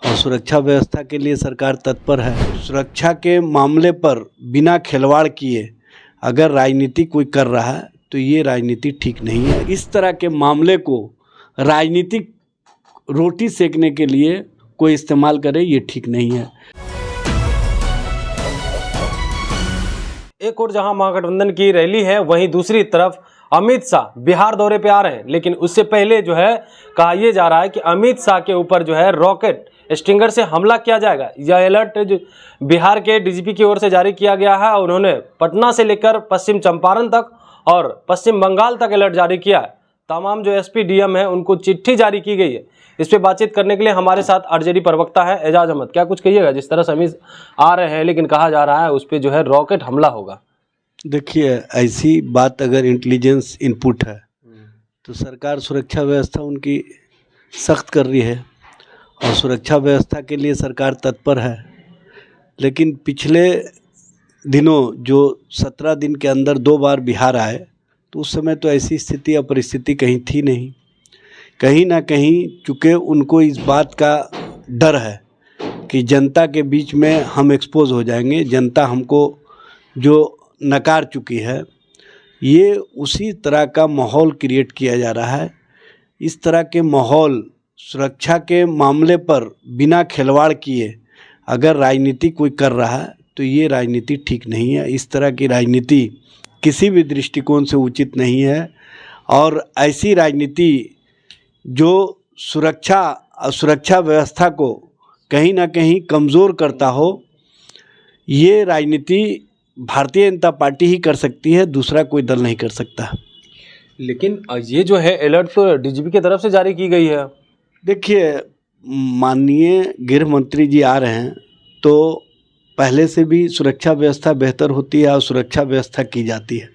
और सुरक्षा व्यवस्था के लिए सरकार तत्पर है। सुरक्षा के मामले पर बिना खिलवाड़ किए अगर राजनीति कोई कर रहा है तो ये राजनीति ठीक नहीं है। इस तरह के मामले को राजनीतिक रोटी सेकने के लिए कोई इस्तेमाल करे, ये ठीक नहीं है। एक और जहां महागठबंधन की रैली है, वहीं दूसरी तरफ अमित शाह बिहार दौरे पे आ रहे हैं। लेकिन उससे पहले जो है कहा यह जा रहा है कि अमित शाह के ऊपर जो है रॉकेट स्टिंगर से हमला किया जाएगा। यह अलर्ट जो बिहार के डीजीपी की ओर से जारी किया गया है। उन्होंने पटना से लेकर पश्चिम चंपारण तक और पश्चिम बंगाल तक अलर्ट जारी किया है। तमाम जो एसपी डीएम है उनको चिट्ठी जारी की गई है। इस पे बातचीत करने के लिए हमारे साथ आरजेडी प्रवक्ता है एजाज अहमद। क्या कुछ कहिएगा, जिस तरह से अमित आ रहे हैं लेकिन कहा जा रहा है उस पर जो है रॉकेट हमला होगा? देखिए, ऐसी बात अगर इंटेलिजेंस इनपुट है तो सरकार सुरक्षा व्यवस्था उनकी सख्त कर रही है और सुरक्षा व्यवस्था के लिए सरकार तत्पर है। लेकिन पिछले दिनों जो 17 दिन के अंदर 2 बार बिहार आए तो उस समय तो ऐसी स्थिति या परिस्थिति कहीं थी नहीं। कहीं ना कहीं चूँकि उनको इस बात का डर है कि जनता के बीच में हम एक्सपोज हो जाएंगे, जनता हमको जो नकार चुकी है, ये उसी तरह का माहौल क्रिएट किया जा रहा है। इस तरह के माहौल सुरक्षा के मामले पर बिना खिलवाड़ किए अगर राजनीति कोई कर रहा है तो ये राजनीति ठीक नहीं है। इस तरह की राजनीति किसी भी दृष्टिकोण से उचित नहीं है और ऐसी राजनीति जो सुरक्षा व्यवस्था को कहीं ना कहीं कमज़ोर करता हो, ये राजनीति भारतीय जनता पार्टी ही कर सकती है, दूसरा कोई दल नहीं कर सकता। लेकिन ये जो है अलर्ट तो डीजीपी की तरफ से जारी की गई है। देखिए, माननीय गृह मंत्री जी आ रहे हैं तो पहले से भी सुरक्षा व्यवस्था बेहतर होती है और सुरक्षा व्यवस्था की जाती है।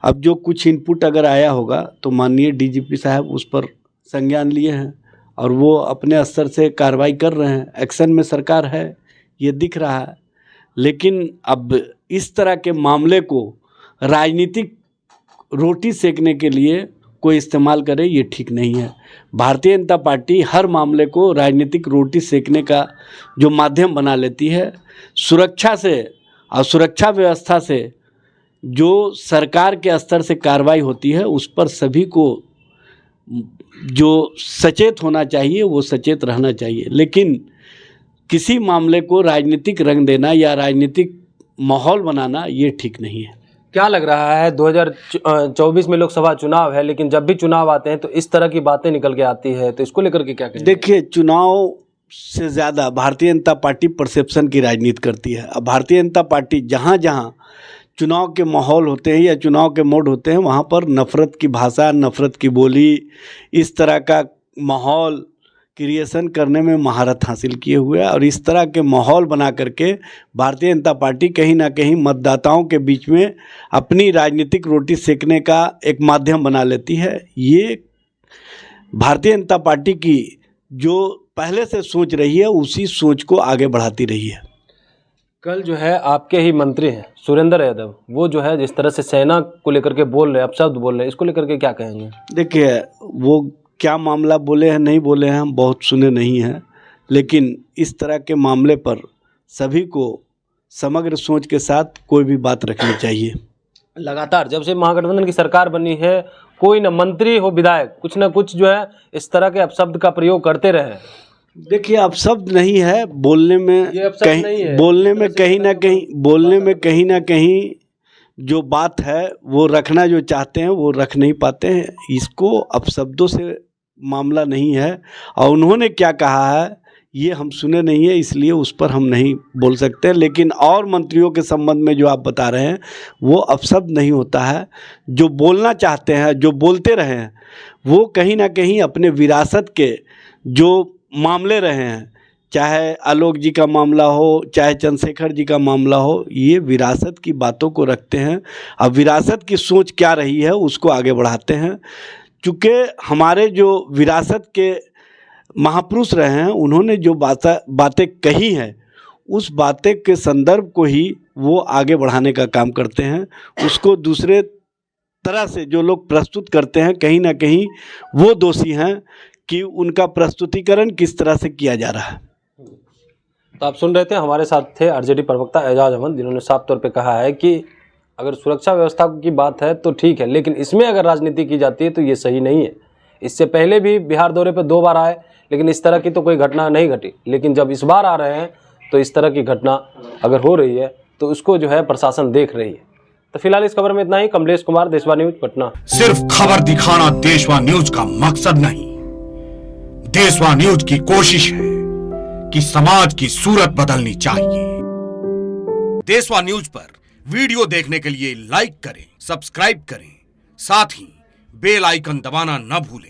अब जो कुछ इनपुट अगर आया होगा तो माननीय डीजीपी साहब उस पर संज्ञान लिए हैं और वो अपने स्तर से कार्रवाई कर रहे हैं। एक्शन में सरकार है, ये दिख रहा है। लेकिन अब इस तरह के मामले को राजनीतिक रोटी सेकने के लिए कोई इस्तेमाल करे, ये ठीक नहीं है। भारतीय जनता पार्टी हर मामले को राजनीतिक रोटी सेकने का जो माध्यम बना लेती है। सुरक्षा से और सुरक्षा व्यवस्था से जो सरकार के स्तर से कार्रवाई होती है उस पर सभी को जो सचेत होना चाहिए वो सचेत रहना चाहिए। लेकिन किसी मामले को राजनीतिक रंग देना या राजनीतिक माहौल बनाना ये ठीक नहीं है। क्या लग रहा है 2024 में लोकसभा चुनाव है, लेकिन जब भी चुनाव आते हैं तो इस तरह की बातें निकल के आती है, तो इसको लेकर के क्या कहेंगे? देखिए, चुनाव से ज़्यादा भारतीय जनता पार्टी परसेप्शन की राजनीति करती है। अब भारतीय जनता पार्टी जहाँ जहाँ चुनाव के माहौल होते हैं या चुनाव के मोड होते हैं वहाँ पर नफ़रत की भाषा, नफ़रत की बोली, इस तरह का माहौल क्रिएशन करने में महारत हासिल किए हुए है। और इस तरह के माहौल बना करके भारतीय जनता पार्टी कहीं ना कहीं मतदाताओं के बीच में अपनी राजनीतिक रोटी सेकने का एक माध्यम बना लेती है। ये भारतीय जनता पार्टी की जो पहले से सोच रही है उसी सोच को आगे बढ़ाती रही है। कल जो है आपके ही मंत्री हैं सुरेंद्र यादव, वो जो है जिस तरह से सेना को लेकर के बोल रहे हैं, अपशब्द बोल रहे हैं, इसको लेकर के क्या कहेंगे? देखिए, वो क्या मामला बोले हैं नहीं बोले हैं हम बहुत सुने नहीं हैं, लेकिन इस तरह के मामले पर सभी को समग्र सोच के साथ कोई भी बात रखनी चाहिए। लगातार जब से महागठबंधन की सरकार बनी है, कोई न मंत्री हो विधायक कुछ न कुछ जो है इस तरह के अपशब्द का प्रयोग करते रहे। देखिए, अपशब्द नहीं है, बोलने में कहीं ना कहीं जो बात है वो रखना जो चाहते हैं वो रख नहीं पाते हैं। इसको अपशब्दों से मामला नहीं है और उन्होंने क्या कहा है ये हम सुने नहीं है, इसलिए उस पर हम नहीं बोल सकते। लेकिन और मंत्रियों के संबंध में जो आप बता रहे हैं वो अपशब्द नहीं होता है। जो बोलना चाहते हैं, जो बोलते रहे हैं, वो कहीं ना कहीं अपने विरासत के जो मामले रहे हैं, चाहे आलोक जी का मामला हो, चाहे चंद्रशेखर जी का मामला हो, ये विरासत की बातों को रखते हैं। अब विरासत की सोच क्या रही है उसको आगे बढ़ाते हैं। चूँकि हमारे जो विरासत के महापुरुष रहे हैं उन्होंने जो बातें कही हैं उस बातें के संदर्भ को ही वो आगे बढ़ाने का काम करते हैं। उसको दूसरे तरह से जो लोग प्रस्तुत करते हैं कहीं ना कहीं वो दोषी हैं कि उनका प्रस्तुतिकरण किस तरह से किया जा रहा है। तो आप सुन रहे थे, हमारे साथ थे आरजेडी प्रवक्ता एजाज अहमद, जिन्होंने साफ तौर पे कहा है कि अगर सुरक्षा व्यवस्था की बात है तो ठीक है, लेकिन इसमें अगर राजनीति की जाती है तो ये सही नहीं है। इससे पहले भी बिहार दौरे पे 2 बार आए, लेकिन इस तरह की तो कोई घटना नहीं घटी। लेकिन जब इस बार आ रहे हैं तो इस तरह की घटना अगर हो रही है तो उसको जो है प्रशासन देख रही है। तो फिलहाल इस खबर में इतना ही। कमलेश कुमार, देशवा न्यूज, पटना। सिर्फ खबर दिखाना देशवा न्यूज का मकसद नहीं, देशवा न्यूज की कोशिश है कि समाज की सूरत बदलनी चाहिए। देशवा न्यूज पर वीडियो देखने के लिए लाइक करें, सब्सक्राइब करें, साथ ही बेल आइकन दबाना न भूलें।